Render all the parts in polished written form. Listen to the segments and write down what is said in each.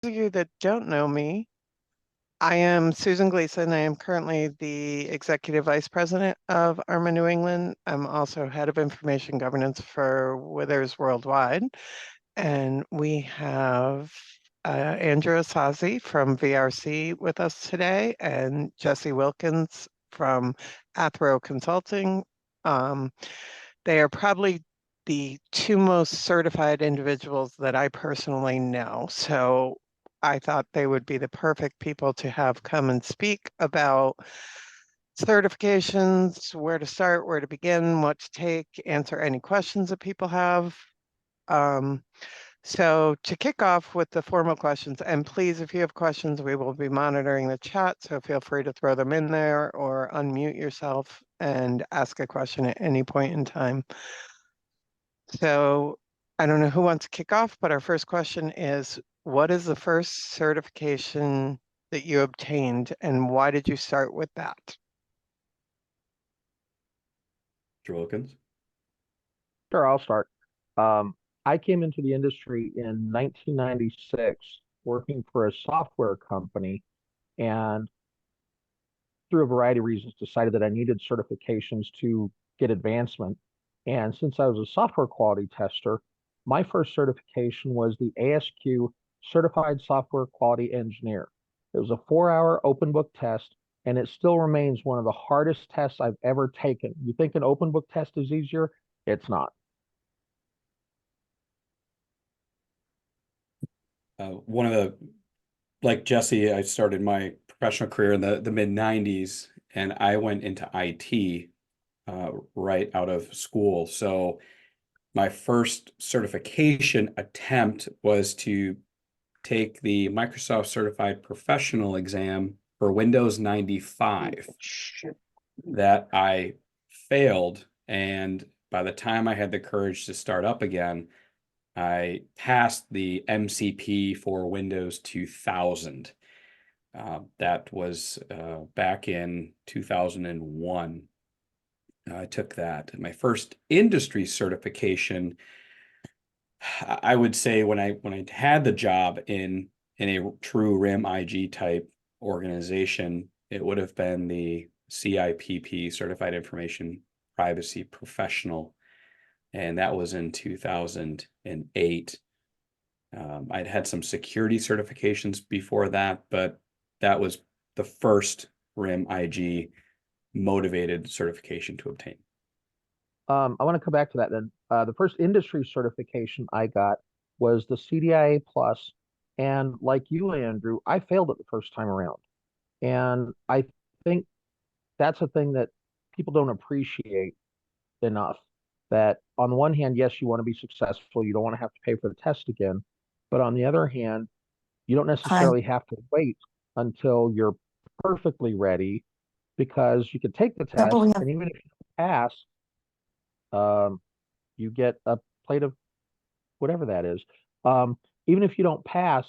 Those of you that don't know me, I am Susan Gleason. I am currently the Executive Vice President of ARMA New England. I'm also Head of Information Governance for Withers Worldwide. And we have Andrew Ysasi from VRC with us today and Jesse Wilkins from Athro Consulting. They are probably the two most certified individuals that I personally know. So I thought they would be the perfect people to have come and speak about certifications, where to start, where to begin, what to take, answer any questions that people have. So to kick off with the formal questions, and please, if you have questions, we will be monitoring the chat, so feel free to throw them in there or unmute yourself and ask a question at any point in time. So I don't know who wants to kick off, but our first question is, what is the first certification that you obtained and why did you start with that? Mr. Wilkins? Sure, I'll start. I came into the industry in 1996 working for a software company, and through a variety of reasons decided that I needed certifications to get advancement. And since I was a software quality tester, my first certification was the ASQ Certified Software Quality Engineer. It was a 4-hour open book test, and it still remains one of the hardest tests I've ever taken. You think an open book test is easier? It's not. One of the, like Jesse, I started my professional career in the mid 90s, and I went into IT right out of school. So my first certification attempt was to take the Microsoft Certified Professional exam for Windows 95 that I failed. And by the time I had the courage to start up again, I passed the MCP for Windows 2000. That was back in 2001. I took that. My first industry certification, I would say when I had the job in a true RIM IG type organization, it would have been the CIPP, Certified Information Privacy Professional, and that was in 2008. I'd had some security certifications before that, but that was the first RIM IG motivated certification to obtain. I want to come back to that then. The first industry certification I got was the CDIA Plus, and like you, Andrew, I failed it the first time around. And I think that's a thing that people don't appreciate enough. That on the one hand, yes, you want to be successful, you don't want to have to pay for the test again. But on the other hand, you don't necessarily have to wait until you're perfectly ready because you could take the test, and even if you pass, you get a plate of whatever that is. Even if you don't pass,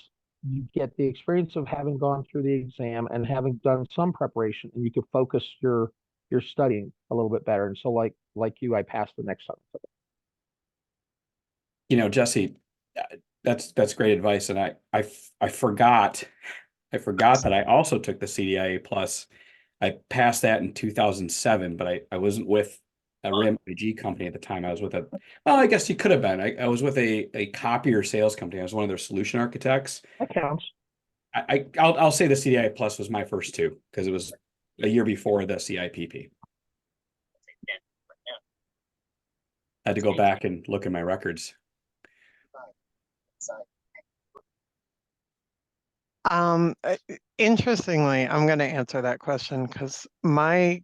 you get the experience of having gone through the exam and having done some preparation, and you can focus your studying a little bit better. And so, like you, I passed the next time. You know, Jesse, that's great advice, and I forgot that I also took the CDIA Plus. I passed that in 2007, but I wasn't with a RIM IG company at the time. I was with well, I guess you could have been. I was with a copier sales company. I was one of their solution architects. That counts. I'll say the CDIA Plus was my first two because it was a year before the CIPP. I had to go back and look at my records. Interestingly, I'm going to answer that question because my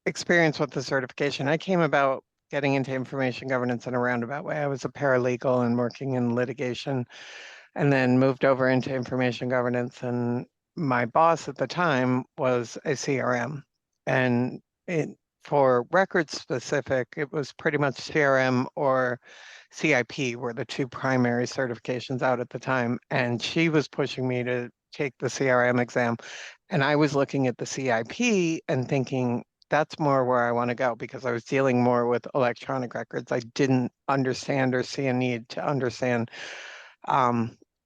experience with the certification, I came about getting into information governance in a roundabout way. I was a paralegal and working in litigation, and then moved over into information governance. And my boss at the time was a CRM, and for record specific, it was pretty much CRM or CIP were the two primary certifications out at the time. And she was pushing me to take the CRM exam. And I was looking at the CIP and thinking, that's more where I want to go because I was dealing more with electronic records. I didn't understand or see a need to understand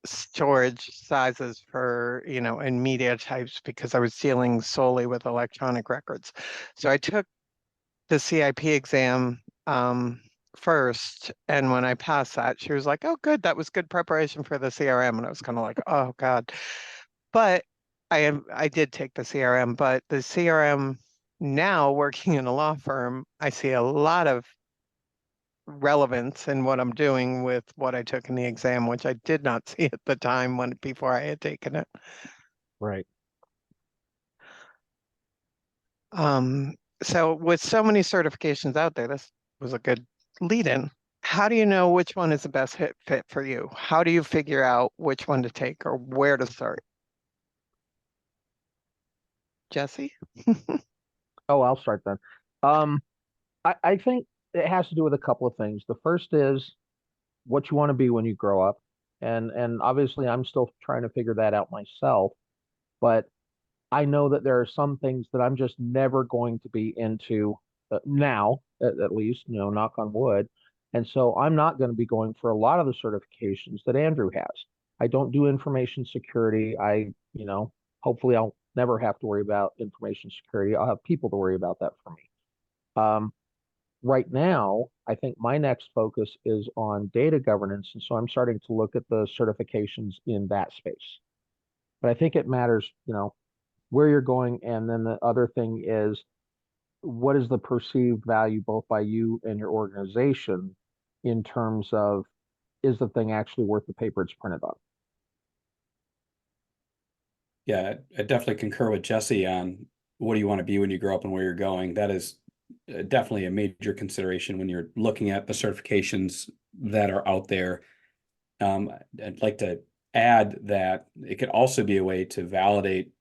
storage sizes for, and media types because I was dealing solely with electronic records. So I took the CIP exam first, and when I passed that, she was like, "Oh, good, that was good preparation for the CRM." And I was kind of like, "Oh God." But I did take the CRM, but the CRM now working in a law firm, I see a lot of relevance in what I'm doing with what I took in the exam, which I did not see at the time before I had taken it. Right. So with so many certifications out there, this was a good lead in. How do you know which one is the best fit for you? How do you figure out which one to take or where to start? Jesse? Oh, I'll start then. Um, I think it has to do with a couple of things. The first is what you want to be when you grow up. And obviously I'm still trying to figure that out myself, but I know that there are some things that I'm just never going to be into now, at least, knock on wood. And so I'm not going to be going for a lot of the certifications that Andrew has. I don't do information security. Hopefully I'll never have to worry about information security. I'll have people to worry about that for me. Um, right now, I think my next focus is on data governance. And so I'm starting to look at the certifications in that space. But I think it matters, where you're going. And then the other thing is, what is the perceived value both by you and your organization in terms of, is the thing actually worth the paper it's printed on? Yeah, I definitely concur with Jesse on what do you want to be when you grow up and where you're going. That is definitely a major consideration when you're looking at the certifications that are out there. I'd like to add that it could also be a way to validate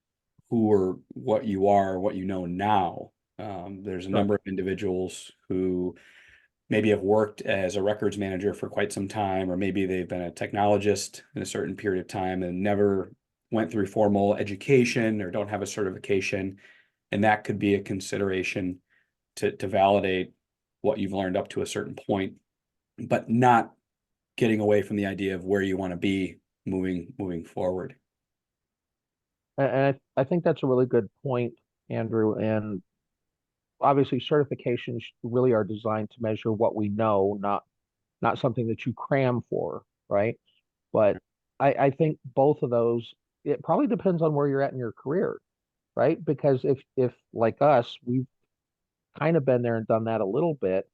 who or what you are, what you know now. There's a Sure. number of individuals who maybe have worked as a records manager for quite some time, or maybe they've been a technologist in a certain period of time and never went through formal education or don't have a certification. And that could be a consideration to validate what you've learned up to a certain point, but not getting away from the idea of where you want to be moving forward. And I think that's a really good point, Andrew. And obviously, certifications really are designed to measure what we know, not something that you cram for, right? But I think both of those, it probably depends on where you're at in your career, right? Because if like us, we've kind of been there and done that a little bit,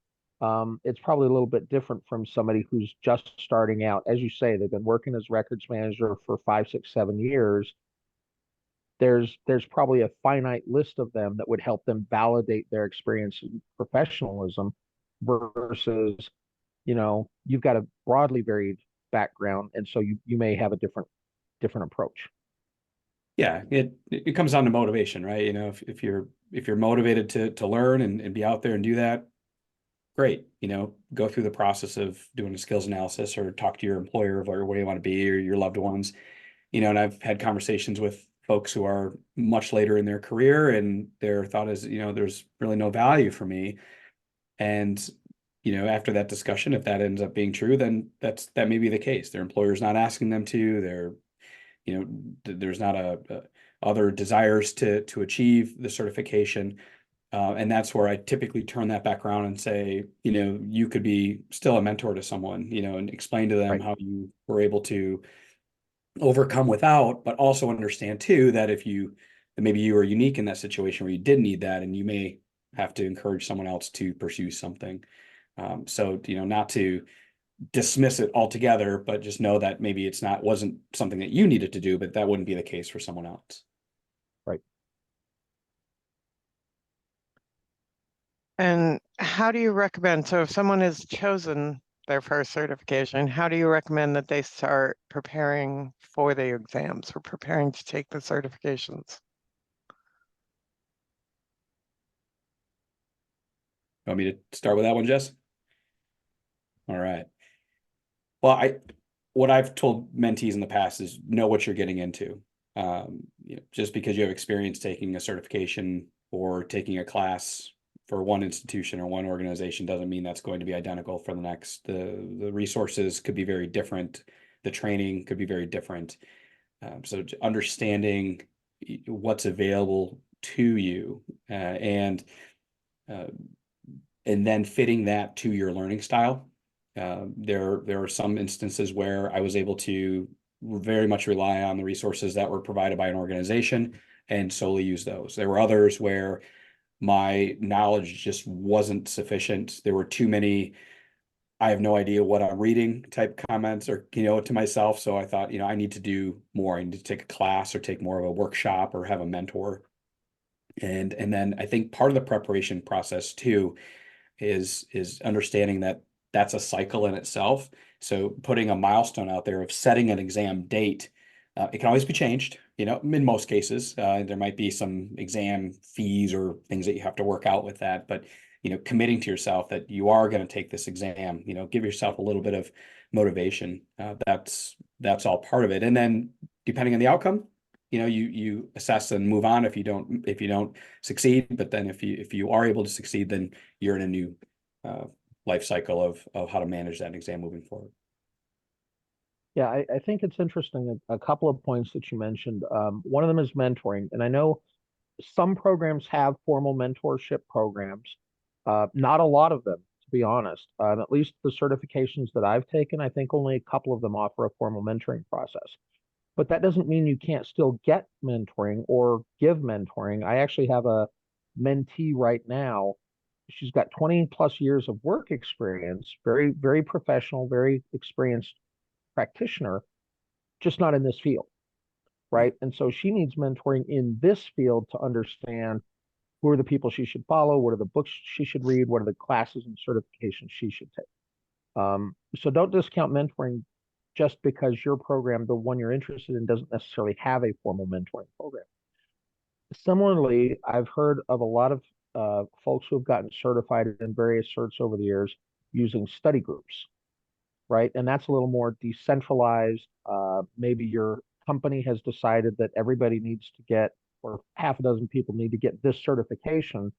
it's probably a little bit different from somebody who's just starting out. As you say, they've been working as records manager for 5, 6, 7 years. There's probably a finite list of them that would help them validate their experience and professionalism versus, you've got a broadly varied background, and so you may have a different approach. Yeah, it comes down to motivation, right? If you're motivated to learn and be out there and do that, great. Go through the process of doing a skills analysis or talk to your employer of where you want to be or your loved ones. And I've had conversations with folks who are much later in their career and their thought is, there's really no value for me. And, after that discussion, if that ends up being true, then that may be the case. Their employer's not asking them to, there's not other desires to achieve the certification. And that's where I typically turn that back around and say, you could be still a mentor to someone, and explain to them Right. how you were able to overcome without, but also understand too that that maybe you were unique in that situation where you did need that, and you may have to encourage someone else to pursue something. So, not to dismiss it altogether, but just know that maybe wasn't something that you needed to do, but that wouldn't be the case for someone else. Right. And how do you recommend, so if someone has chosen their first certification, how do you recommend that they start preparing for the exams or preparing to take the certifications? Want me to start with that one, Jess? All right. Well, what I've told mentees in the past is know what you're getting into. Just because you have experience taking a certification or taking a class for one institution or one organization doesn't mean that's going to be identical for the next. The resources could be very different the training could be very different. So understanding what's available to you, and then fitting that to your learning style. There are some instances where I was able to very much rely on the resources that were provided by an organization and solely use those. There were others where my knowledge just wasn't sufficient. There were too many I have no idea what I'm reading type comments, or, to myself. So I thought, I need to do more. I need to take a class or take more of a workshop or have a mentor. And then I think part of the preparation process too is understanding that that's a cycle in itself. So putting a milestone out there of setting an exam date, it can always be changed, in most cases. There might be some exam fees or things that you have to work out with that, but committing to yourself that you are going to take this exam, give yourself a little bit of motivation. That's all part of it. And then depending on the outcome, you assess and move on if you don't succeed. But then if you are able to succeed, then you're in a new life cycle of how to manage that exam moving forward. Yeah, I think it's interesting. A couple of points that you mentioned. One of them is mentoring, and I know some programs have formal mentorship programs. Not a lot of them, to be honest. At least the certifications that I've taken, I think only a couple of them offer a formal mentoring process. But that doesn't mean you can't still get mentoring or give mentoring. I actually have a mentee right now. She's got 20 plus years of work experience, very, very professional, very experienced practitioner, just not in this field, right? And so she needs mentoring in this field to understand who are the people she should follow, what are the books she should read, what are the classes and certifications she should take. So don't discount mentoring just because your program, the one you're interested in, doesn't necessarily have a formal mentoring program. Similarly, I've heard of a lot of folks who have gotten certified in various certs over the years using study groups, right? And that's a little more decentralized. Maybe your company has decided that everybody needs to get, or half a dozen people need to get this certification.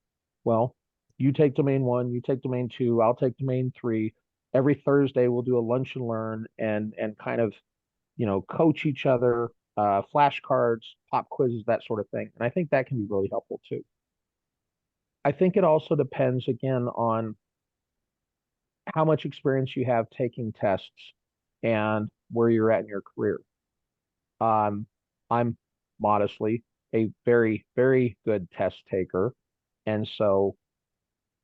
Well, you take domain 1, you take domain 2, I'll take domain 3. Every Thursday we'll do a lunch and learn and kind of, coach each other, flashcards, pop quizzes, that sort of thing. And I think that can be really helpful too. I think it also depends again on how much experience you have taking tests and where you're at in your career. I'm modestly a very, very good test taker. And so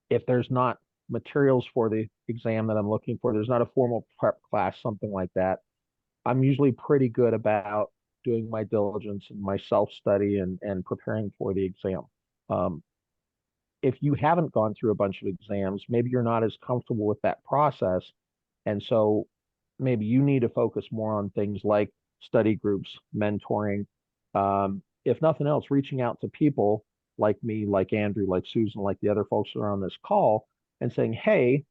if there's not materials for the exam that I'm looking for, there's not a formal prep class, something like that, I'm usually pretty good about doing my diligence and my self-study and preparing for the exam. If you haven't gone through a bunch of exams, maybe you're not as comfortable with that process. And so maybe you need to focus more on things like study groups, mentoring. If nothing else, reaching out to people like me, like Andrew, like Susan, like the other folks that are on this call and saying, hey,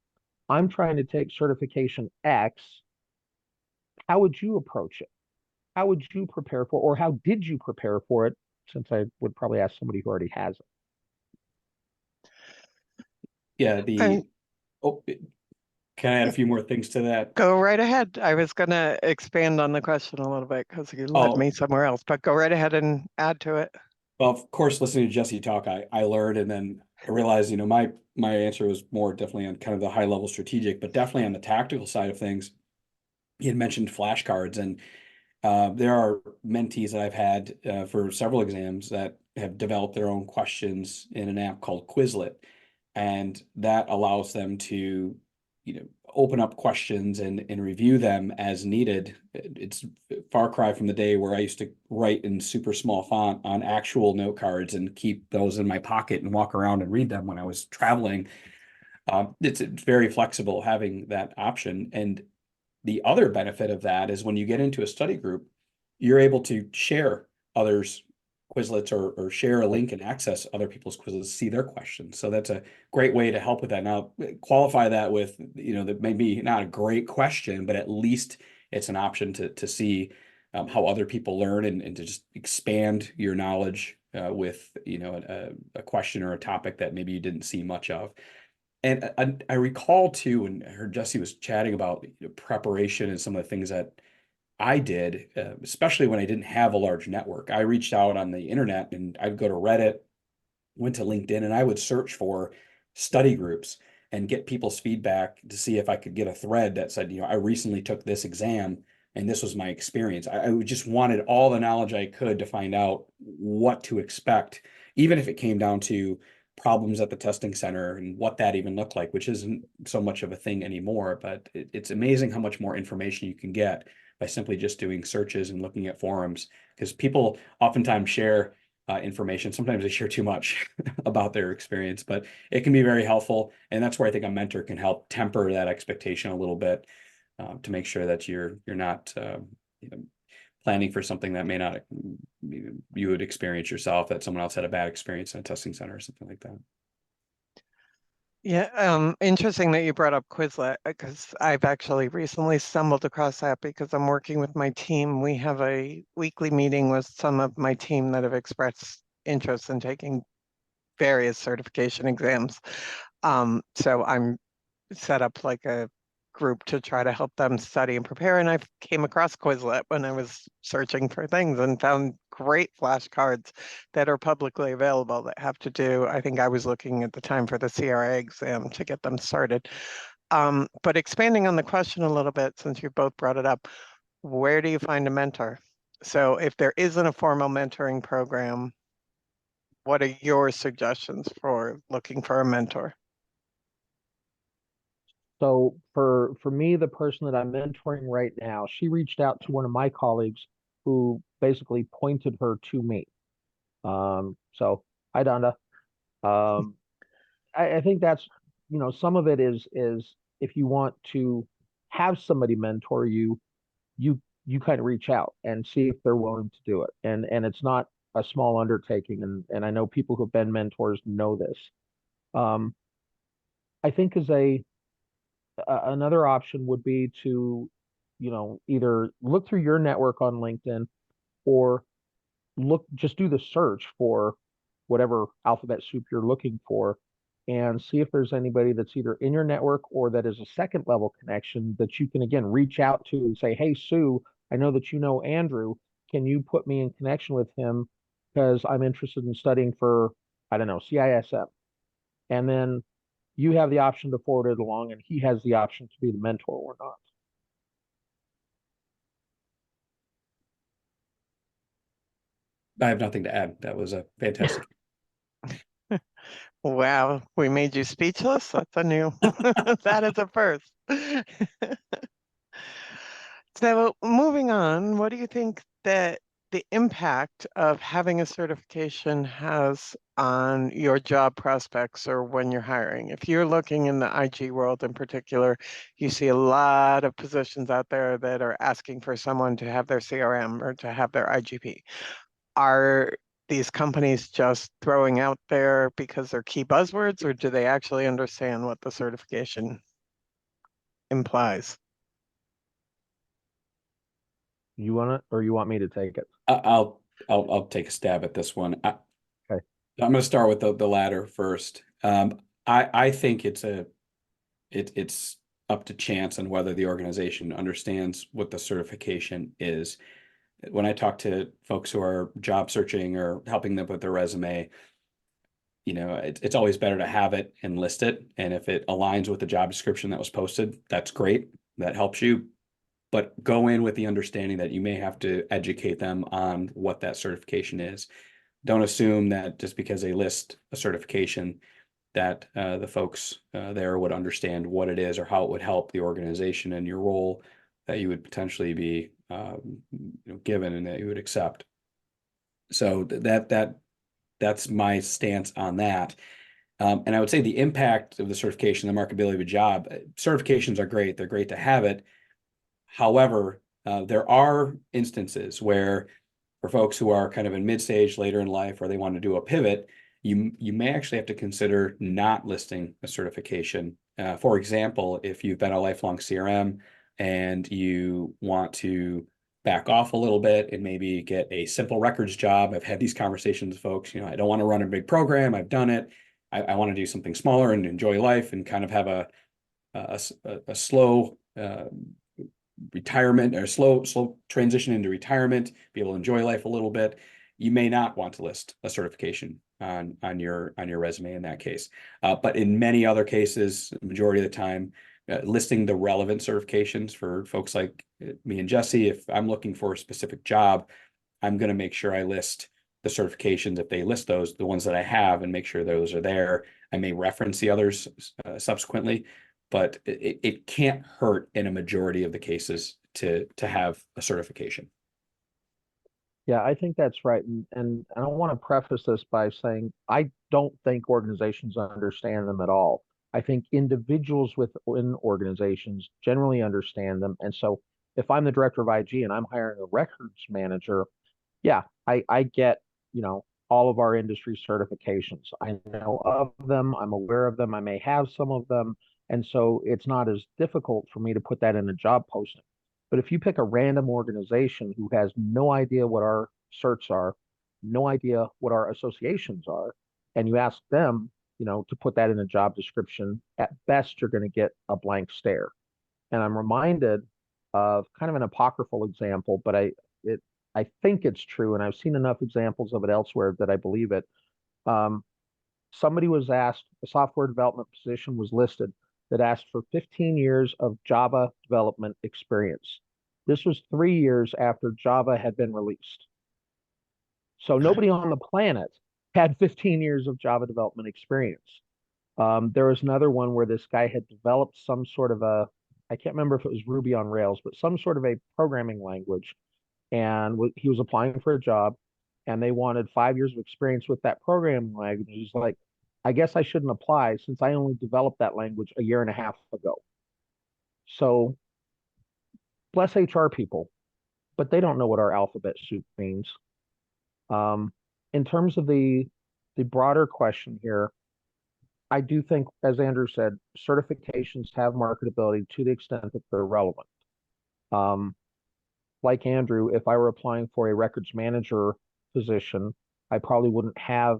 I'm trying to take certification X. How would you approach it? How would you prepare for, or how did you prepare for it? Since I would probably ask somebody who already has it. Yeah, I- can I add a few more things to that? Go right ahead. I was going to expand on the question a little bit because you led me somewhere else, but go right ahead and add to it. Well, of course, listening to Jesse talk, I learned, and then I realized, my answer was more definitely on kind of the high level strategic, but definitely on the tactical side of things. He had mentioned flashcards, and there are mentees that I've had for several exams that have developed their own questions in an app called Quizlet, and that allows them to, open up questions and review them as needed. It's a far cry from the day where I used to write in super small font on actual note cards and keep those in my pocket and walk around and read them when I was traveling. It's very flexible having that option. And the other benefit of that is when you get into a study group, you're able to share others' Quizlets or share a link and access other people's Quizlets, see their questions. So that's a great way to help with that. Now, qualify that with, that may be not a great question, but at least it's an option to see how other people learn and to just expand your knowledge with, a question or a topic that maybe you didn't see much of. And I recall too, and I heard Jesse was chatting about preparation and some of the things that I did, especially when I didn't have a large network. I reached out on the internet, and I'd go to Reddit, went to LinkedIn, and I would search for study groups and get people's feedback to see if I could get a thread that said, I recently took this exam and this was my experience. I just wanted all the knowledge I could to find out what to expect, even if it came down to problems at the testing center and what that even looked like, which isn't so much of a thing anymore. But it's amazing how much more information you can get by simply just doing searches and looking at forums, because people oftentimes share information. Sometimes they share too much about their experience, but it can be very helpful. And that's where I think a mentor can help temper that expectation a little bit, to make sure that you're not planning for something that may not you would experience yourself, that someone else had a bad experience in a testing center or something like that. Yeah, interesting that you brought up Quizlet, because I've actually recently stumbled across that because I'm working with my team. We have a weekly meeting with some of my team that have expressed interest in taking various certification exams. So I'm set up like a group to try to help them study and prepare. And I came across Quizlet when I was searching for things and found great flashcards that are publicly available that have to do, I think I was looking at the time for the CRA exam to get them started. But expanding on the question a little bit, since you both brought it up, where do you find a mentor? So if there isn't a formal mentoring program, what are your suggestions for looking for a mentor? So for me, the person that I'm mentoring right now, she reached out to one of my colleagues who basically pointed her to me. So hi, Donda. Um, I think that's, some of it is if you want to have somebody mentor you, you kind of reach out and see if they're willing to do it. And it's not a small undertaking. And I know people who've been mentors know this. Um, I think another option would be to, either look through your network on LinkedIn, or just do the search for whatever alphabet soup you're looking for, and see if there's anybody that's either in your network or that is a second level connection that you can again reach out to and say, hey, Sue, I know that you know Andrew. Can you put me in connection with him? Because I'm interested in studying for, I don't know, CISM. And then you have the option to forward it along, and he has the option to be the mentor or not. I have nothing to add. That was a fantastic. Wow, we made you speechless? That's a new, that is a first. So moving on, what do you think that the impact of having a certification has on your job prospects or when you're hiring? If you're looking in the IG world in particular, you see a lot of positions out there that are asking for someone to have their CRM or to have their IGP. Are these companies just throwing out there because they're key buzzwords, or do they actually understand what the certification implies? You want it, or you want me to take it? I'll take a stab at this one. Okay. I'm going to start with the latter first. I think it's up to chance on whether the organization understands what the certification is. When I talk to folks who are job searching or helping them with their resume, it's always better to have it and list it. And if it aligns with the job description that was posted, that's great. That helps you. But go in with the understanding that you may have to educate them on what that certification is. Don't assume that just because they list a certification that the folks there would understand what it is or how it would help the organization and your role that you would potentially be given and that you would accept. So that's my stance on that. And I would say the impact of the certification, the marketability of a job, certifications are great. They're great to have it. However, there are instances where for folks who are kind of in mid-stage later in life, or they want to do a pivot, you may actually have to consider not listing a certification. For example, if you've been a lifelong CRM and you want to back off a little bit and maybe get a simple records job. I've had these conversations with folks, I don't want to run a big program. I've done it. I want to do something smaller and enjoy life and kind of have a slow retirement or slow transition into retirement, be able to enjoy life a little bit, you may not want to list a certification on your resume in that case. But in many other cases, majority of the time, listing the relevant certifications for folks like me and Jesse, if I'm looking for a specific job, I'm going to make sure I list the certifications, if they list those, the ones that I have, and make sure those are there. I may reference the others subsequently, but it can't hurt in a majority of the cases to have a certification. Yeah, I think that's right. And I don't want to preface this by saying I don't think organizations understand them at all. I think individuals within organizations generally understand them. And so if I'm the director of IG and I'm hiring a records manager, yeah, I get, all of our industry certifications. I know of them, I'm aware of them, I may have some of them. And so it's not as difficult for me to put that in a job posting. But if you pick a random organization who has no idea what our certs are, no idea what our associations are, and you ask them, to put that in a job description, at best you're going to get a blank stare. And I'm reminded of kind of an apocryphal example, but I think it's true, and I've seen enough examples of it elsewhere that I believe it. Um, Somebody was asked, a software development position was listed that asked for 15 years of Java development experience. This was 3 years after Java had been released. So nobody on the planet had 15 years of Java development experience. There was another one where this guy had developed some sort of I can't remember if it was Ruby on Rails, but some sort of a programming language. And he was applying for a job and they wanted 5 years of experience with that programming language. He's like, I guess I shouldn't apply since I only developed that language a year and a half ago. So bless HR people, but they don't know what our alphabet soup means. In terms of the broader question here, I do think, as Andrew said, certifications have marketability to the extent that they're relevant. Like Andrew, if I were applying for a records manager position, I probably wouldn't have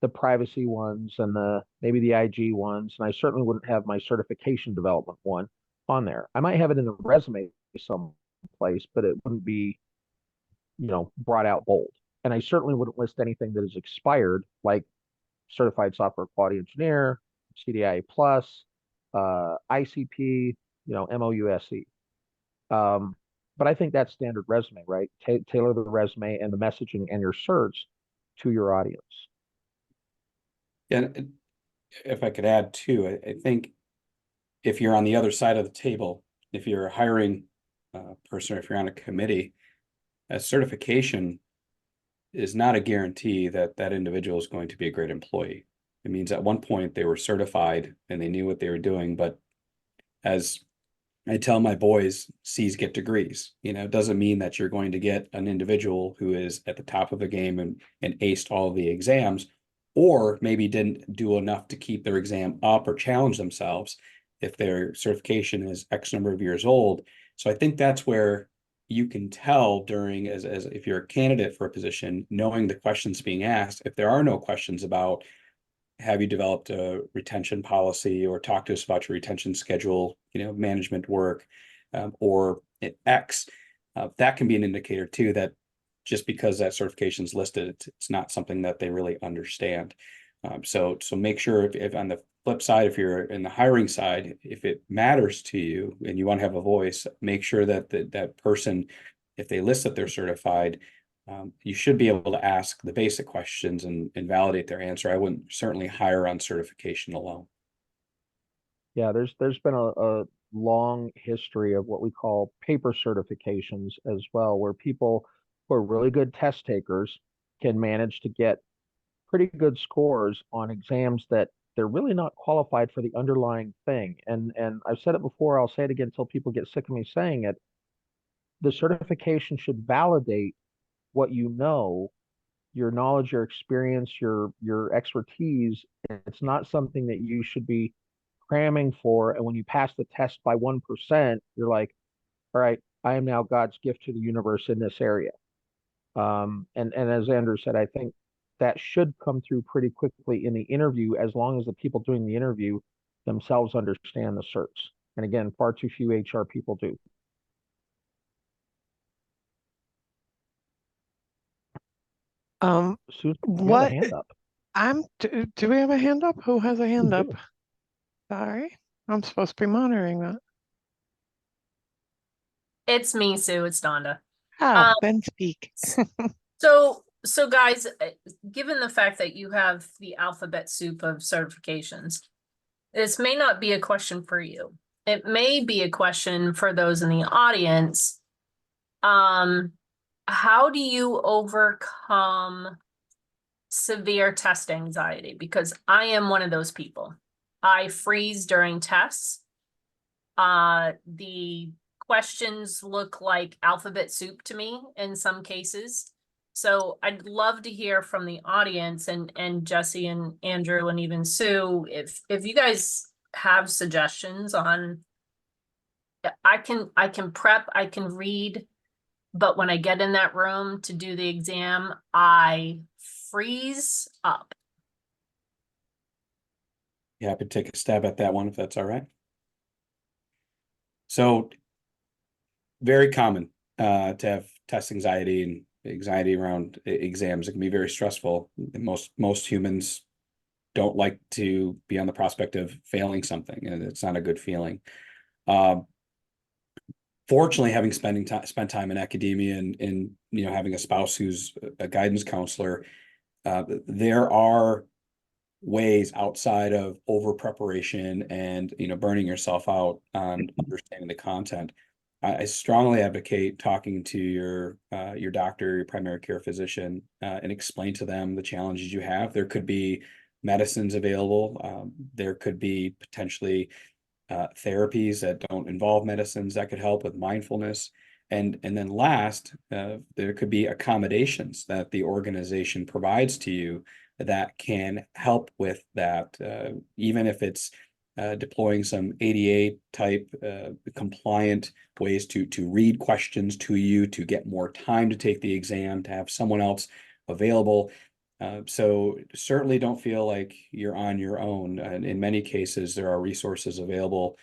the privacy ones and maybe the IG ones, and I certainly wouldn't have my certification development one on there. I might have it in the resume someplace, but it wouldn't be, brought out bold. And I certainly wouldn't list anything that is expired, like certified software quality engineer, CDIA plus, ICP, MOUSE. But I think that's standard resume, right? Tailor the resume and the messaging and your certs to your audience. And if I could add too, I think if you're on the other side of the table, if you're a hiring person, or if you're on a committee, a certification is not a guarantee that that individual is going to be a great employee. It means at one point they were certified and they knew what they were doing, but as I tell my boys, C's get degrees. It doesn't mean that you're going to get an individual who is at the top of the game and aced all of the exams, or maybe didn't do enough to keep their exam up or challenge themselves if their certification is X number of years old. So I think that's where you can tell during, as if you're a candidate for a position, knowing the questions being asked, if there are no questions about, have you developed a retention policy, or talk to us about your retention schedule, management work, or X, that can be an indicator too, that just because that certification is listed, it's not something that they really understand. So make sure if on the flip side, if you're in the hiring side, if it matters to you and you want to have a voice, make sure that that person, if they list that they're certified, you should be able to ask the basic questions and validate their answer. I wouldn't certainly hire on certification alone. Yeah, there's been a long history of what we call paper certifications as well, where people who are really good test takers can manage to get pretty good scores on exams that they're really not qualified for the underlying thing. And I've said it before, I'll say it again until people get sick of me saying it. The certification should validate what you know, your knowledge, your experience, your expertise. It's not something that you should be cramming for. And when you pass the test by 1%, you're like, all right, I am now God's gift to the universe in this area. And as Andrew said, I think that should come through pretty quickly in the interview, as long as the people doing the interview themselves understand the certs. And again, far too few HR people do. Susan, you have a What, hand up. do we have a hand up? Who has a hand We up? do. Sorry, I'm supposed to be monitoring that. It's me, Sue. It's Donda. Ah, then speak. So guys, given the fact that you have the alphabet soup of certifications, this may not be a question for you. It may be a question for those in the audience. How do you overcome severe test anxiety? Because I am one of those people. I freeze during tests. The questions look like alphabet soup to me in some cases. So I'd love to hear from the audience and Jesse and Andrew and even Sue, if you guys have suggestions on, I can prep, I can read, but when I get in that room to do the exam, I freeze up. Yeah, I could take a stab at that one if that's all right. So very common to have test anxiety and anxiety around exams. It can be very stressful. Most humans don't like to be on the prospect of failing something, and it's not a good feeling. Fortunately, having spent time in academia and having a spouse who's a guidance counselor, there are ways outside of over preparation and burning yourself out on understanding the content. I strongly advocate talking to your doctor, your primary care physician, and explain to them the challenges you have. There could be medicines available. There could be potentially therapies that don't involve medicines that could help with mindfulness. And then last, there could be accommodations that the organization provides to you that can help with that, even if it's deploying some ADA type compliant ways to read questions to you, to get more time to take the exam, to have someone else available. So certainly don't feel like you're on your own. And in many cases, there are resources available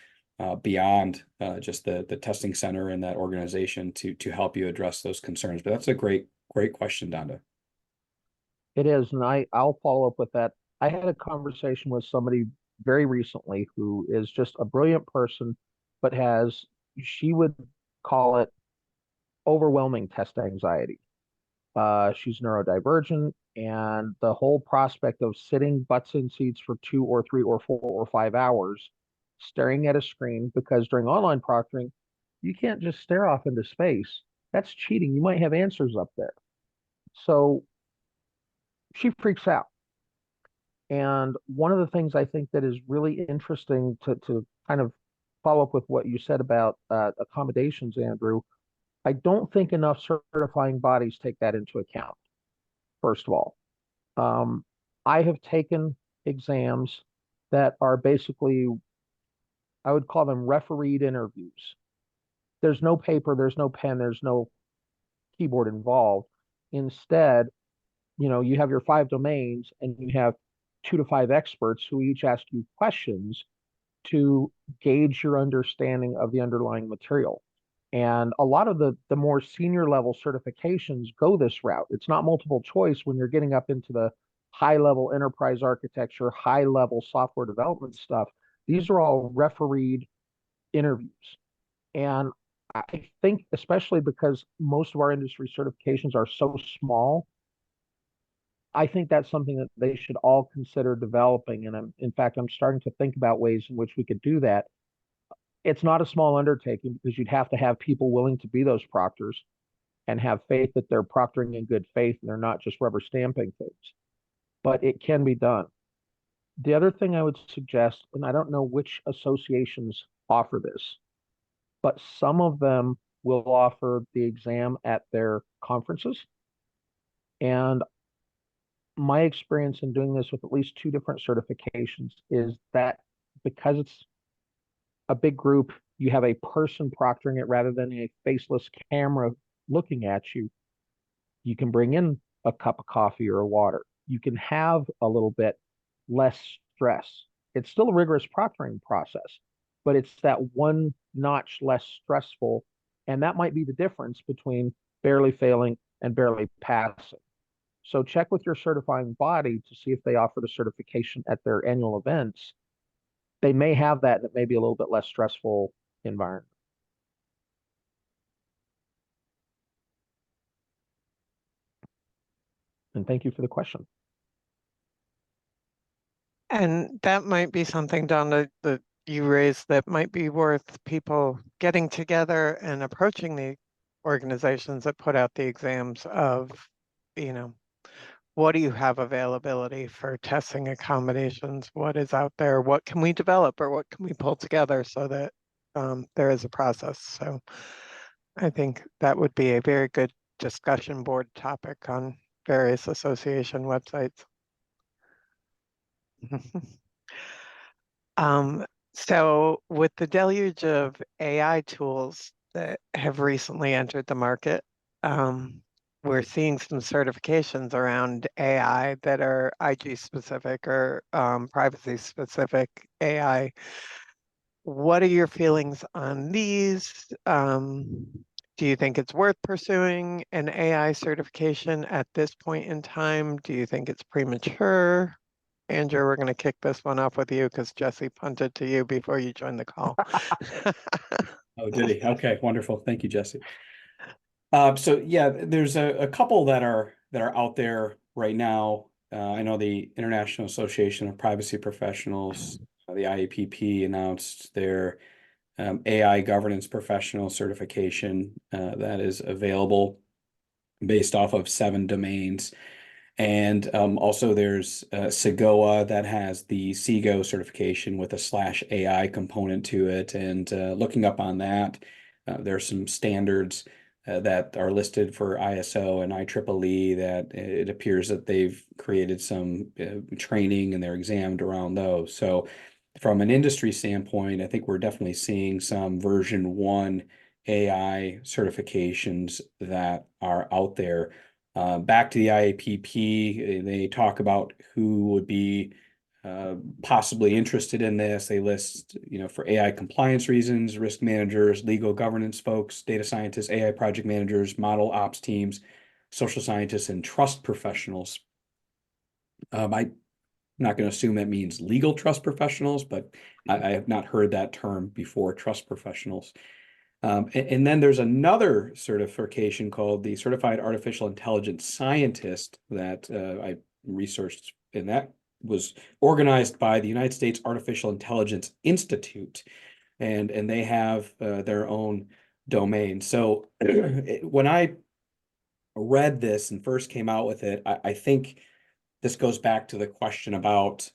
beyond just the testing center and that organization to help you address those concerns. But that's a great question, Donda. It is, and I'll follow up with that. I had a conversation with somebody very recently who is just a brilliant person, but she would call it overwhelming test anxiety. She's neurodivergent, and the whole prospect of sitting butts in seats for 2 or 3 or 4 or 5 hours staring at a screen, because during online proctoring, you can't just stare off into space. That's cheating. You might have answers up there. So she freaks out. And one of the things I think that is really interesting to kind of follow up with what you said about accommodations, Andrew, I don't think enough certifying bodies take that into account, first of all. I have taken exams that are basically, I would call them refereed interviews. There's no paper, there's no pen, there's no keyboard involved. Instead, you have your 5 domains and you have 2 to 5 experts who each ask you questions to gauge your understanding of the underlying material. And a lot of the more senior level certifications go this route. It's not multiple choice when you're getting up into the high level enterprise architecture, high level software development stuff. These are all refereed interviews. And I think, especially because most of our industry certifications are so small, I think that's something that they should all consider developing. And in fact, I'm starting to think about ways in which we could do that. It's not a small undertaking because you'd have to have people willing to be those proctors and have faith that they're proctoring in good faith and they're not just rubber stamping things. But it can be done. The other thing I would suggest, and I don't know which associations offer this, but some of them will offer the exam at their conferences. And my experience in doing this with at least 2 different certifications is that because it's a big group, you have a person proctoring it rather than a faceless camera looking at you. You can bring in a cup of coffee or a water. You can have a little bit less stress. It's still a rigorous proctoring process, but it's that one notch less stressful. And that might be the difference between barely failing and barely passing. So check with your certifying body to see if they offer the certification at their annual events. They may have that, and it may be a little bit less stressful environment. And thank you for the question. And that might be something, Donna, that you raised that might be worth people getting together and approaching the organizations that put out the exams of, you know, what do you have availability for testing accommodations? What is out there? What can we develop or what can we pull together so that there is a process? So I think that would be a very good discussion board topic on various association websites. So with the deluge of AI tools that have recently entered the market, we're seeing some certifications around AI that are IG specific or privacy specific AI. What are your feelings on these? Do you think it's worth pursuing an AI certification at this point in time? Do you think it's premature? Andrew, we're going to kick this one off with you because Jesse punted to you before you joined the call. Oh, did he? Okay, wonderful. Thank you, Jesse. So yeah, there's a couple that are out there right now. I know the International Association of Privacy Professionals, the IAPP, announced their AI governance professional certification that is available based off of 7 domains. And also there's SEGOA that has the SEGO certification with a /AI component to it. And looking up on that, there's some standards that are listed for ISO and IEEE that it appears that they've created some training and they're examined around those. So from an industry standpoint, I think we're definitely seeing some version 1 AI certifications that are out there. Back to the IAPP, they talk about who would be possibly interested in this. They list, for AI compliance reasons, risk managers, legal governance folks, data scientists, AI project managers, model ops teams, social scientists, and trust professionals. I'm not going to assume that means legal trust professionals, but I have not heard that term before, trust professionals. And then there's another certification called the Certified Artificial Intelligence Scientist that I researched, and that was organized by the United States Artificial Intelligence Institute, and they have their own domain. So when I read this and first came out with it, I think this goes back to the question about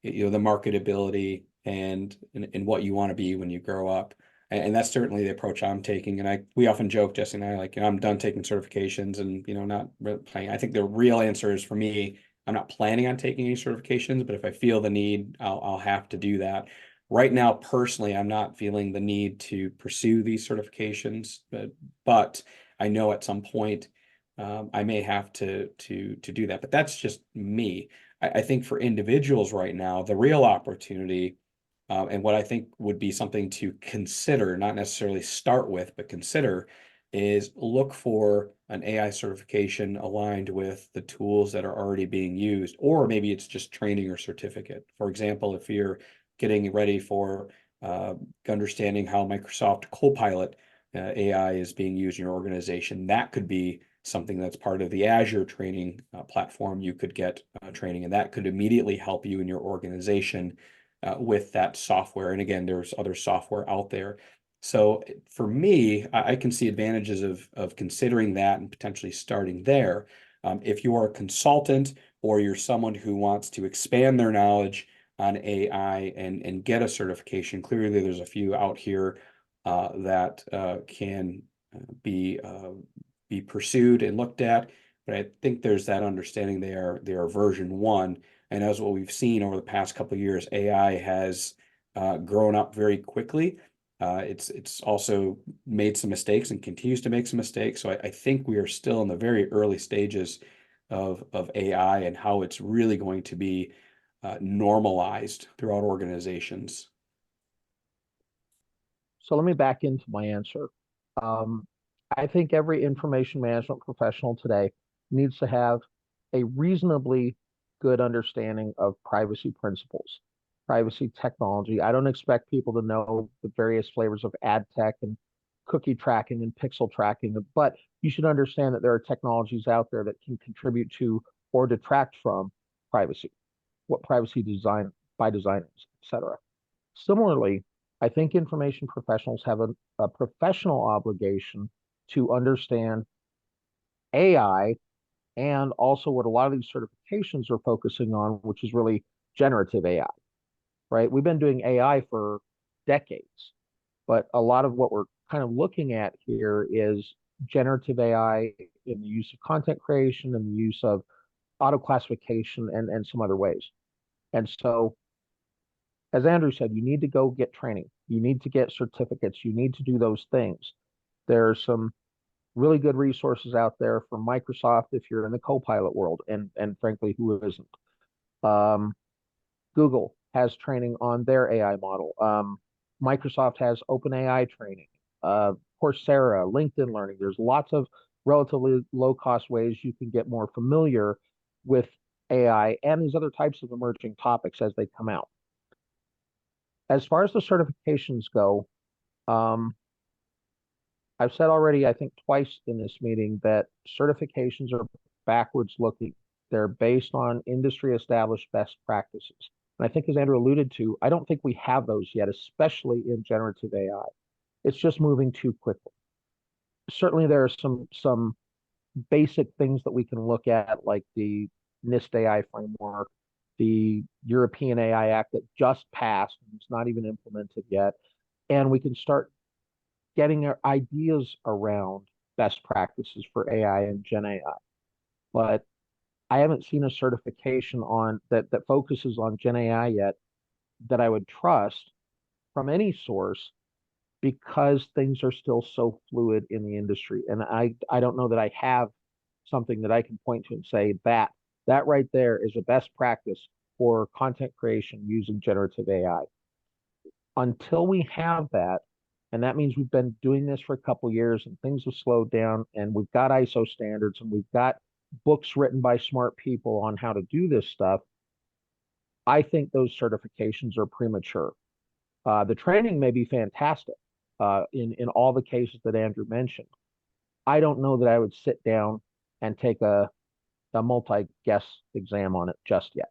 the marketability and what you want to be when you grow up. And that's certainly the approach I'm taking. And we often joke, Jesse and I, I'm done taking certifications and, not really planning. I think the real answer is for me, I'm not planning on taking any certifications, but if I feel the need, I'll have to do that. Right now, personally, I'm not feeling the need to pursue these certifications, but I know at some point I may have to do that. But that's just me. I think for individuals right now, the real opportunity and what I think would be something to consider, not necessarily start with, but consider, is look for an AI certification aligned with the tools that are already being used, or maybe it's just training or certificate. For example, if you're getting ready for understanding how Microsoft Copilot AI is being used in your organization, that could be something that's part of the Azure training platform. You could get training, and that could immediately help you in your organization with that software. And again, there's other software out there. So for me, I can see advantages of considering that and potentially starting there. If you are a consultant or you're someone who wants to expand their knowledge on AI and get a certification, clearly there's a few out here that can be pursued and looked at. But I think there's that understanding they are version 1. And as what we've seen over the past couple of years, AI has grown up very quickly. It's also made some mistakes and continues to make some mistakes. So I think we are still in the very early stages of AI and how it's really going to be normalized throughout organizations. So let me back into my answer. I think every information management professional today needs to have a reasonably good understanding of privacy principles, privacy technology. I don't expect people to know the various flavors of ad tech and cookie tracking and pixel tracking, but you should understand that there are technologies out there that can contribute to or detract from privacy, what privacy design by design is, et cetera. Similarly, I think information professionals have a professional obligation to understand AI and also what a lot of these certifications are focusing on, which is really generative AI, right? We've been doing AI for decades, but a lot of what we're kind of looking at here is generative AI in the use of content creation and the use of auto classification and some other ways. And so, as Andrew said, you need to go get training. You need to get certificates. You need to do those things. There's some really good resources out there from Microsoft if you're in the Copilot world, and frankly, who isn't? Google has training on their AI model. Microsoft has OpenAI training. Coursera, LinkedIn Learning. There's lots of relatively low-cost ways you can get more familiar with AI and these other types of emerging topics as they come out. As far as the certifications go, I've said already, I think twice in this meeting, that certifications are backwards looking. They're based on industry established best practices. And I think, as Andrew alluded to, I don't think we have those yet, especially in generative AI. It's just moving too quickly. Certainly, there are some basic things that we can look at, like the NIST AI framework, the European AI Act that just passed, and it's not even implemented yet. And we can start getting our ideas around best practices for AI and Gen AI. But I haven't seen a certification on that focuses on Gen AI yet that I would trust from any source, because things are still so fluid in the industry. And I don't know that I have something that I can point to and say that right there is a best practice for content creation using generative AI. Until we have that, and that means we've been doing this for a couple of years and things have slowed down, and we've got ISO standards and we've got books written by smart people on how to do this stuff, I think those certifications are premature. The training may be fantastic in all the cases that Andrew mentioned. I don't know that I would sit down and take a multi-guess exam on it just yet.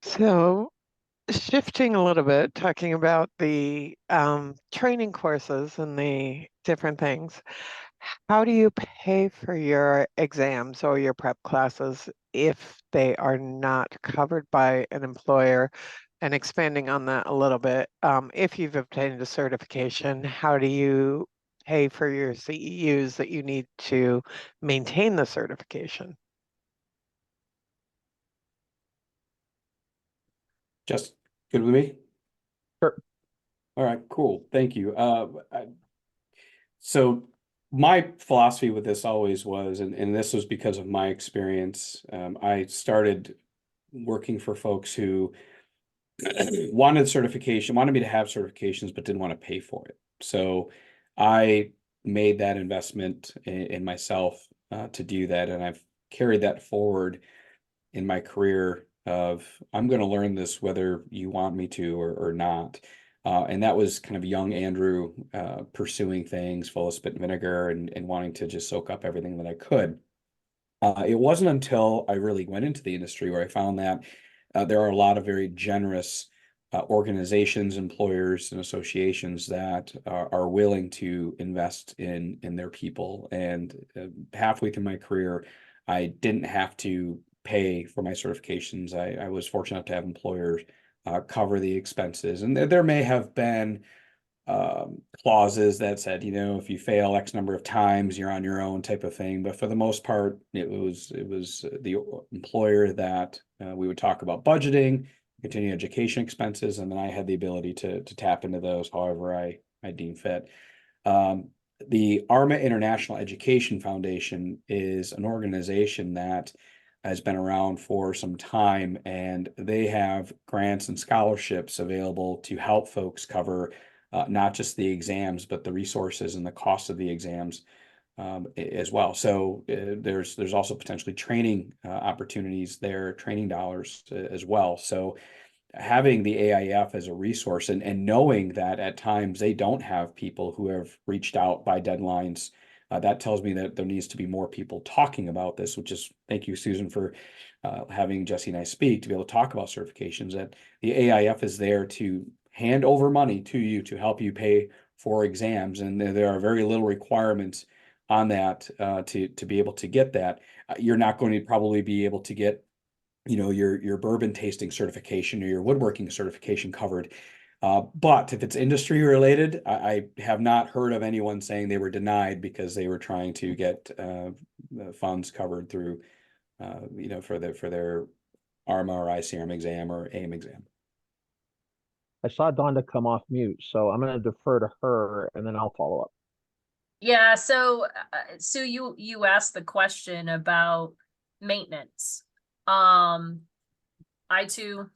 So shifting a little bit, talking about the training courses and the different things, how do you pay for your exams or your prep classes if they are not covered by an employer? And expanding on that a little bit, if you've obtained a certification, how do you pay for your CEUs that you need to maintain the certification? Just good with me? Sure. All right, cool. Thank you. So my philosophy with this always was, and this was because of my experience, I started working for folks who wanted me to have certifications, but didn't want to pay for it. So I made that investment in myself to do that. And I've carried that forward in my career of, I'm going to learn this whether you want me to or not. And that was kind of young Andrew pursuing things full of spit and vinegar and wanting to just soak up everything that I could. It wasn't until I really went into the industry where I found that there are a lot of very generous organizations, employers, and associations that are willing to invest in their people. And halfway through my career, I didn't have to pay for my certifications. I was fortunate to have employers cover the expenses. And there may have been clauses that said, if you fail X number of times, you're on your own, type of thing. But for the most part, it was the employer that we would talk about budgeting, continuing education expenses, and then I had the ability to tap into those however I deem fit. The ARMA International Education Foundation is an organization that has been around for some time, and they have grants and scholarships available to help folks cover not just the exams, but the resources and the cost of the exams as well. So there's also potentially training opportunities there, training dollars as well. So having the AIF as a resource and knowing that at times they don't have people who have reached out by deadlines, that tells me that there needs to be more people talking about this, which is, thank you, Susan, for having Jesse and I speak to be able to talk about certifications, that the AIF is there to hand over money to you to help you pay for exams. And there are very little requirements on that to be able to get that. You're not going to probably be able to get your bourbon tasting certification or your woodworking certification covered. But if it's industry related, I have not heard of anyone saying they were denied because they were trying to get funds covered through, for their ARMA or ICARM exam or AIM exam. I saw Donda come off mute, so I'm going to defer to her and then I'll follow up. Yeah, so Sue, you asked the question about maintenance. I too,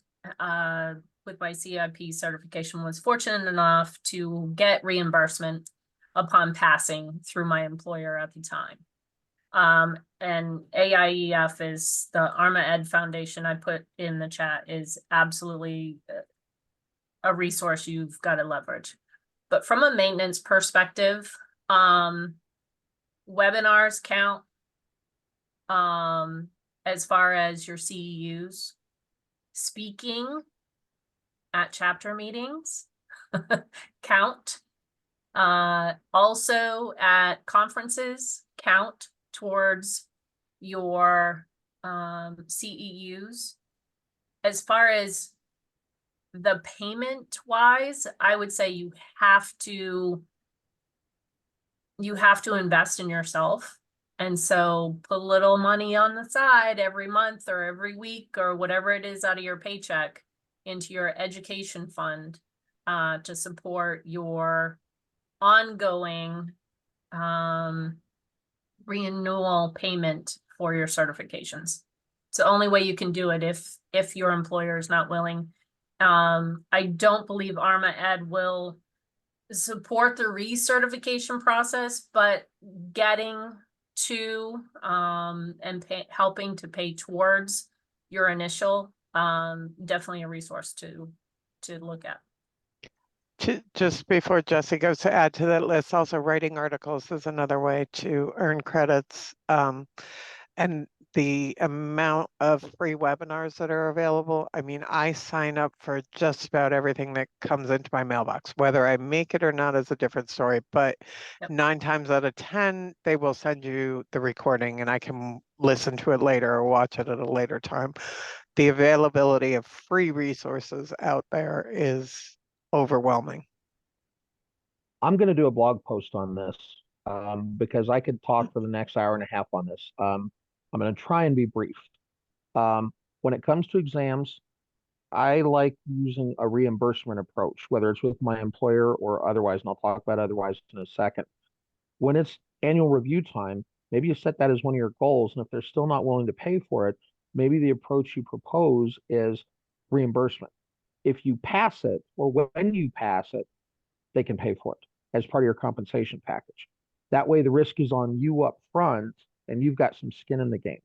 with my CIP certification, was fortunate enough to get reimbursement upon passing through my employer at the time. And AIEF is the ARMA Ed Foundation I put in the chat, is absolutely a resource you've got to leverage. But from a maintenance perspective, webinars count as far as your CEUs. Speaking at chapter meetings count. Also at conferences count towards your CEUs. As far as the payment wise, I would say you have to invest in yourself. And so put a little money on the side every month or every week or whatever it is out of your paycheck into your education fund to support your ongoing renewal payment for your certifications. It's the only way you can do it if your employer is not willing. I don't believe ARMA Ed will support the recertification process, but getting to and helping to pay towards your initial, definitely a resource to look at. Just before Jesse goes to add to that list, also writing articles is another way to earn credits. And the amount of free webinars that are available, I mean, I sign up for just about everything that comes into my mailbox. Whether I make it or not is a different story, but Yep. 9 times out of 10, they will send you the recording and I can listen to it later or watch it at a later time. The availability of free resources out there is overwhelming. I'm going to do a blog post on this because I could talk for the next hour and a half on this. I'm going to try and be brief. When it comes to exams, I like using a reimbursement approach, whether it's with my employer or otherwise, and I'll talk about otherwise in a second. When it's annual review time, maybe you set that as one of your goals, and if they're still not willing to pay for it, maybe the approach you propose is reimbursement. If you pass it, or when you pass it, they can pay for it as part of your compensation package. That way the risk is on you up front and you've got some skin in the game.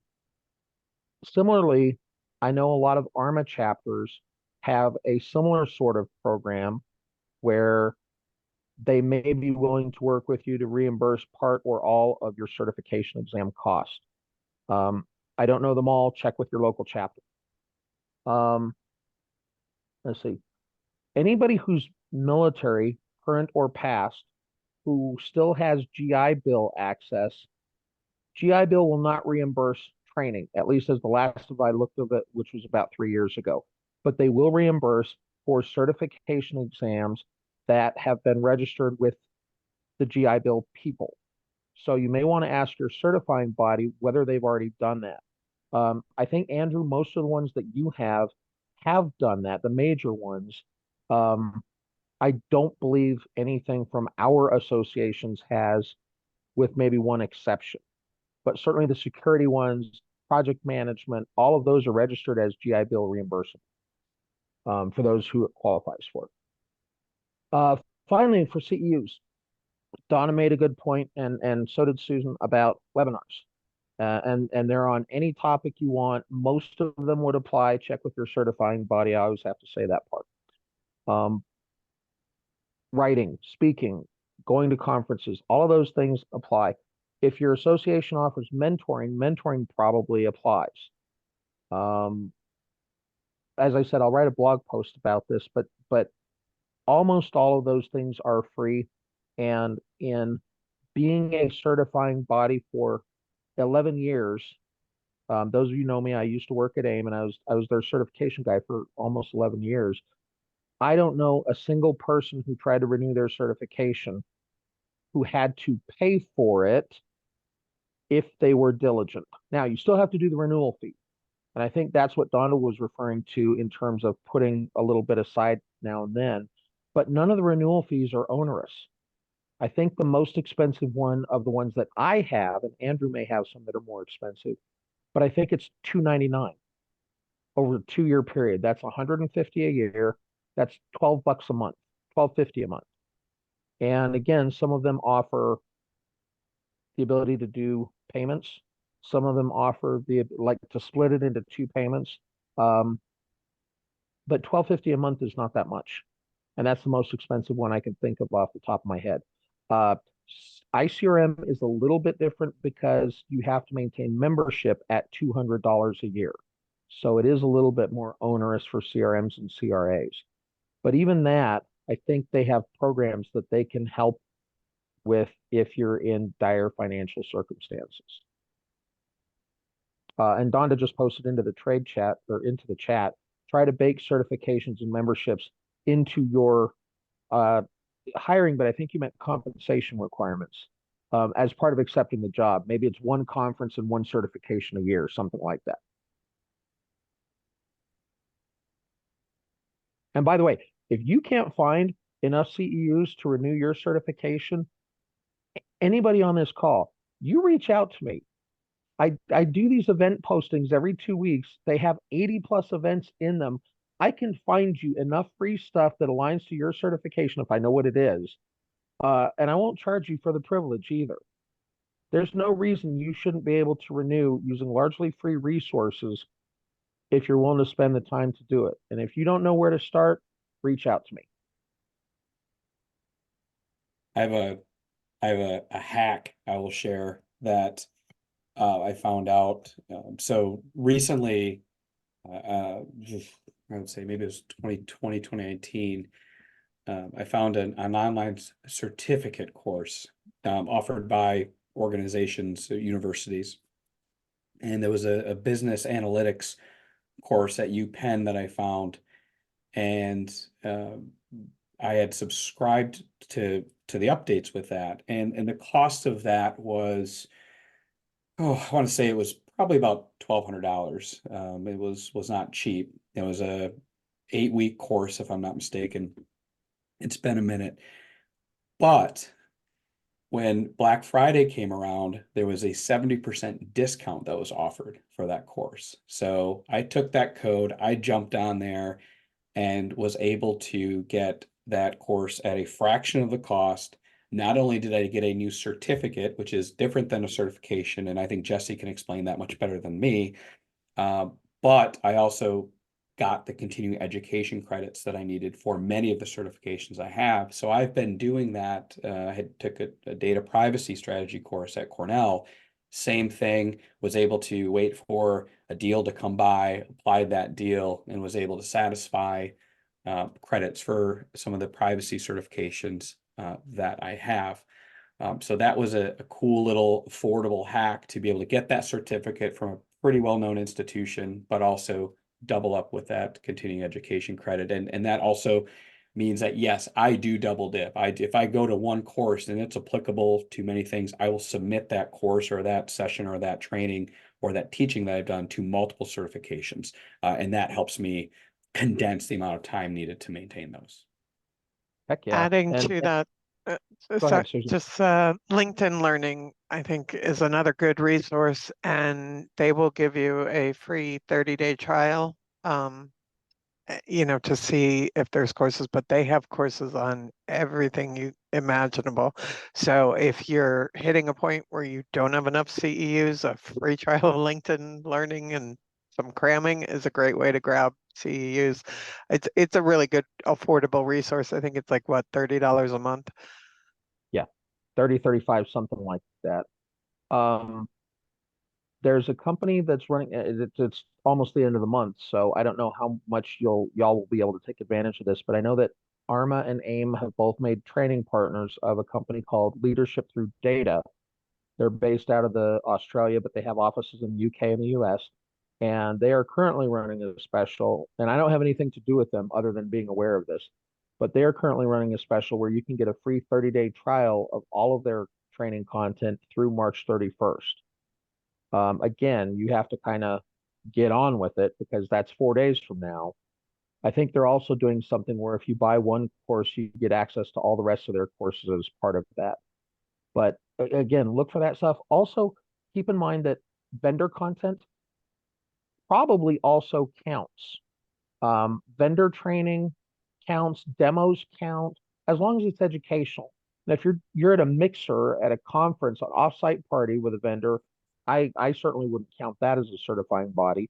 Similarly, I know a lot of ARMA chapters have a similar sort of program where they may be willing to work with you to reimburse part or all of your certification exam cost. I don't know them all. Check with your local chapter. Let's see. Anybody who's military, current or past, who still has GI Bill access, GI Bill will not reimburse training, at least as the last of I looked at it, which was about 3 years ago. But they will reimburse for certification exams that have been registered with the GI Bill people. So you may want to ask your certifying body whether they've already done that. I think, Andrew, most of the ones that you have done that, the major ones. I don't believe anything from our associations has, with maybe one exception. But certainly the security ones, project management, all of those are registered as GI Bill reimbursable for those who it qualifies for. Finally, for CEUs, Donna made a good point, and so did Susan, about webinars. And they're on any topic you want. Most of them would apply. Check with your certifying body. I always have to say that part. Writing, speaking, going to conferences, all of those things apply. If your association offers mentoring, mentoring probably applies. As I said, I'll write a blog post about this, but almost all of those things are free. And in being a certifying body for 11 years, those of you know me, I used to work at AIM, and I was their certification guy for almost 11 years. I don't know a single person who tried to renew their certification who had to pay for it if they were diligent. Now, you still have to do the renewal fee. And I think that's what Donna was referring to in terms of putting a little bit aside now and then. But none of the renewal fees are onerous. I think the most expensive one of the ones that I have, and Andrew may have some that are more expensive, but I think it's $299 over a 2-year period. That's $150 a year. That's $12 a month, $12.50 a month. And again, some of them offer the ability to do payments. Some of them offer like to split it into 2 payments. But $12.50 a month is not that much. And that's the most expensive one I can think of off the top of my head. ICRM is a little bit different because you have to maintain membership at $200 a year. So it is a little bit more onerous for CRMs and CRAs. But even that, I think they have programs that they can help with if you're in dire financial circumstances. And Donda just posted into the trade chat or into the chat, try to bake certifications and memberships into your hiring, but I think you meant compensation requirements as part of accepting the job. Maybe it's 1 conference and 1 certification a year, something like that. And by the way, if you can't find enough CEUs to renew your certification, anybody on this call, you reach out to me. I do these event postings every 2 weeks. They have 80+ events in them. I can find you enough free stuff that aligns to your certification if I know what it is. And I won't charge you for the privilege either. There's no reason you shouldn't be able to renew using largely free resources if you're willing to spend the time to do it. And if you don't know where to start, reach out to me. I have a hack I will share that I found out. So recently, I would say maybe it was 2020, 2019. I found an online certificate course offered by organizations, universities. And there was a business analytics course at UPenn that I found. And I had subscribed to the updates with that. And the cost of that was, I want to say it was probably about $1,200. It was not cheap. It was a 8-week course, if I'm not mistaken. It's been a minute. But when Black Friday came around, there was a 70% discount that was offered for that course. So I took that code, I jumped on there and was able to get that course at a fraction of the cost. Not only did I get a new certificate, which is different than a certification, and I think Jesse can explain that much better than me, but I also got the continuing education credits that I needed for many of the certifications I have. So I've been doing that. I had took a data privacy strategy course at Cornell. Same thing, was able to wait for a deal to come by, applied that deal, and was able to satisfy credits for some of the privacy certifications that I have. So that was a cool little affordable hack to be able to get that certificate from a pretty well-known institution, but also double up with that continuing education credit. And that also means that, yes, I do double dip. If I go to one course and it's applicable to many things, I will submit that course or that session or that training or that teaching that I've done to multiple certifications. And that helps me condense the amount of time needed to maintain those. Heck yeah. Adding And to that, go ahead, Susan. just LinkedIn Learning, I think, is another good resource, and they will give you a free 30-day trial. to see if there's courses, but they have courses on everything you imaginable. So if you're hitting a point where you don't have enough CEUs, a free trial of LinkedIn Learning and some cramming is a great way to grab CEUs. It's a really good affordable resource. I think it's like what, $30 a month. Yeah, 30, 35, something like that. There's a company that's running, it's almost the end of the month, so I don't know how much y'all will be able to take advantage of this, but I know that ARMA and AIM have both made training partners of a company called Leadership Through Data. They're based out of Australia, but they have offices in the UK and the US. And they are currently running a special, and I don't have anything to do with them other than being aware of this, but they are currently running a special where you can get a free 30-day trial of all of their training content through March 31st. Again, you have to kind of get on with it because that's 4 days from now. I think they're also doing something where if you buy one course, you get access to all the rest of their courses as part of that. But again, look for that stuff. Also, keep in mind that vendor content probably also counts. Vendor training counts, demos count, as long as it's educational. And if you're at a mixer at a conference, an offsite party with a vendor, I certainly wouldn't count that as a certifying body.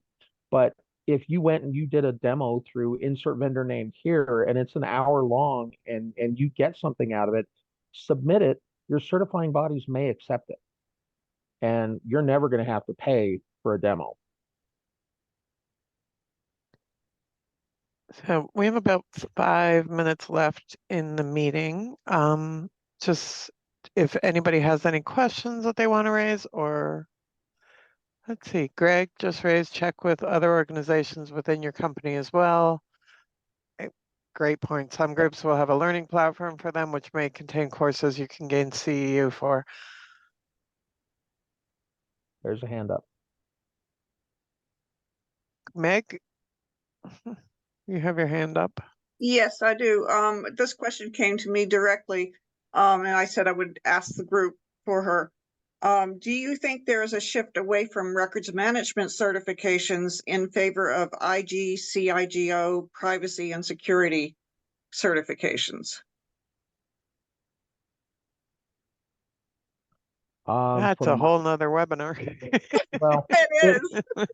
But if you went and you did a demo through insert vendor name here and it's an hour long and you get something out of it, submit it. Your certifying bodies may accept it. And you're never going to have to pay for a demo. So we have about 5 minutes left in the meeting. Just if anybody has any questions that they want to raise, or let's see, Greg just raised, check with other organizations within your company as well. Great point. Some groups will have a learning platform for them, which may contain courses you can gain CEU for. There's a hand up. Meg, you have your hand up. Yes, I do. This question came to me directly, and I said I would ask the group for her. Do you think there is a shift away from records management certifications in favor of IG, CIGO, privacy and security certifications? That's a whole nother webinar. Well,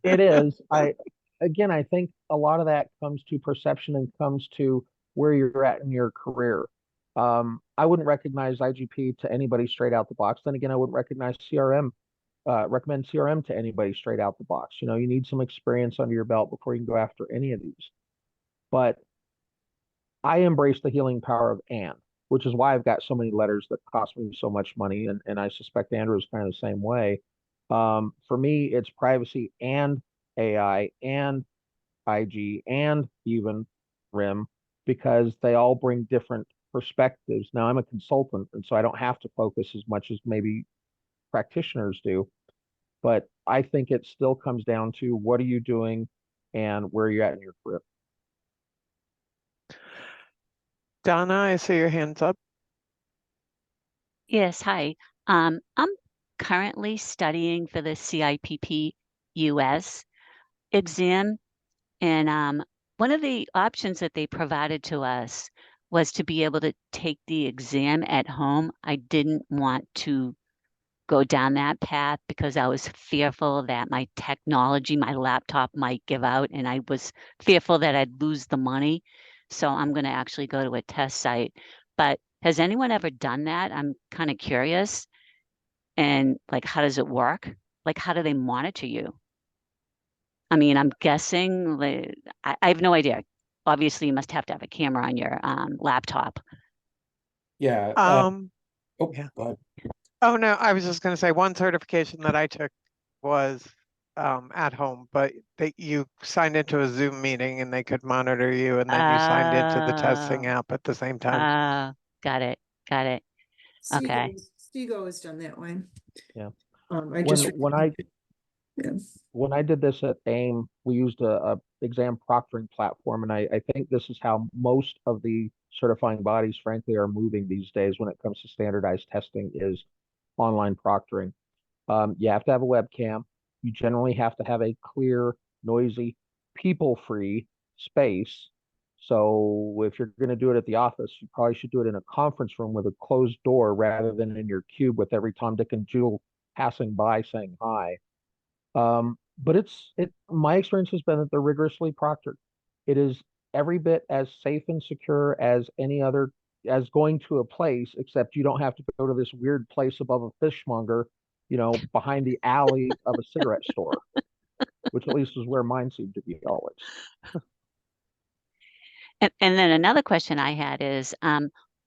it is. I think a lot of that comes to perception and comes to where you're at in your career. I wouldn't recognize IGP to anybody straight out the box. Then again, I wouldn't recognize recommend CRM to anybody straight out the box. You need some experience under your belt before you can go after any of these. But I embrace the healing power of and, which is why I've got so many letters that cost me so much money. And I suspect Andrew is kind of the same way. For me, it's privacy and AI and IG and even RIM because they all bring different perspectives. Now, I'm a consultant, and so I don't have to focus as much as maybe practitioners do. But I think it still comes down to what are you doing and where you're at in your career. Donna, I see your hands up. Yes, hi. I'm currently studying for the CIPP US exam, and one of the options that they provided to us was to be able to take the exam at home. I didn't want to go down that path because I was fearful that my technology, my laptop might give out, and I was fearful that I'd lose the money. So I'm going to actually go to a test site. But has anyone ever done that? I'm kind of curious. And like, how does it work? Like, how do they monitor you? I mean, I'm guessing, I have no idea. Obviously, you must have to have a camera on your laptop. Yeah. Yeah. Go ahead. Oh, no, I was just going to say one certification that I took was at home, but you signed into a Zoom meeting and they could monitor you, and then you signed into the testing app at the same time. Got it. Got it. Okay. Stigo has done that way. Yeah. When I did this at AIM, we used a exam proctoring platform, and I think this is how most of the certifying bodies, frankly, are moving these days when it comes to standardized testing is online proctoring. You have to have a webcam. You generally have to have a clear, noisy, people-free space. So if you're going to do it at the office, you probably should do it in a conference room with a closed door rather than in your cube with every Tom, Dick, and Jewel passing by saying hi. But my experience has been that they're rigorously proctored. It is every bit as safe and secure as any other, as going to a place, except you don't have to go to this weird place above a fishmonger, behind the alley of a cigarette store, which at least is where mine seemed to be always. And then another question I had is,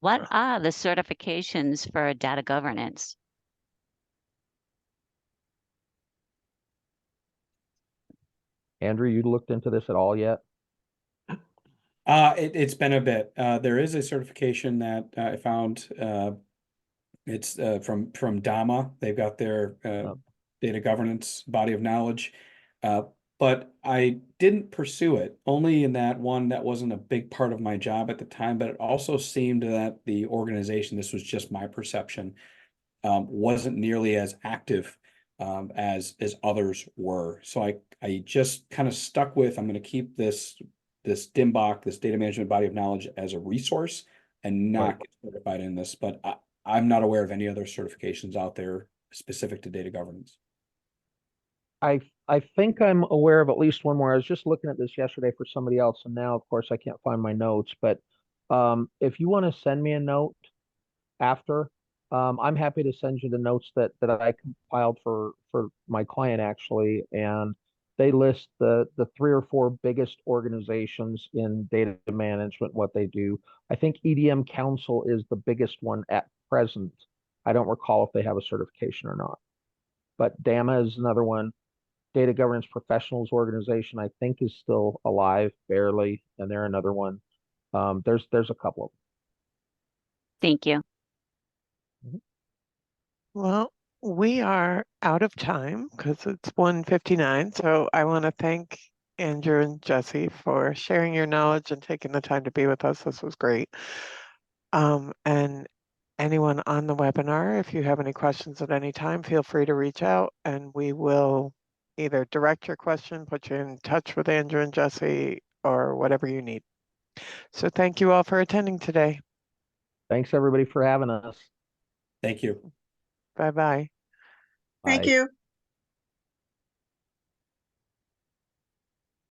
what are the certifications for data governance? Andrew, you looked into this at all yet? It's been a bit. There is a certification that I found. It's from DAMA. They've got their data governance body of knowledge. But I didn't pursue it, only in that one, that wasn't a big part of my job at the time, but it also seemed that the organization, this was just my perception, wasn't nearly as active as others were. So I just kind of stuck with, I'm going to keep this DMBOK, this data management body of knowledge, as a resource and not get certified in this. But I'm not aware of any other certifications out there specific to data governance. I think I'm aware of at least one more. I was just looking at this yesterday for somebody else, and now, of course, I can't find my notes. But if you want to send me a note after, I'm happy to send you the notes that I compiled for my client, actually. And they list the 3 or 4 biggest organizations in data management, what they do. I think EDM Council is the biggest one at present. I don't recall if they have a certification or not. But DAMA is another one. Data Governance Professionals Organization, I think, is still alive, barely, and they're another one. There's a couple of them. Thank you. Well, we are out of time because it's 1:59. So I want to thank Andrew and Jesse for sharing your knowledge and taking the time to be with us. This was great. And anyone on the webinar, if you have any questions at any time, feel free to reach out and we will either direct your question, put you in touch with Andrew and Jesse, or whatever you need. So thank you all for attending today. Thanks, everybody, for having us. Thank you. Bye-bye. Thank Bye. you.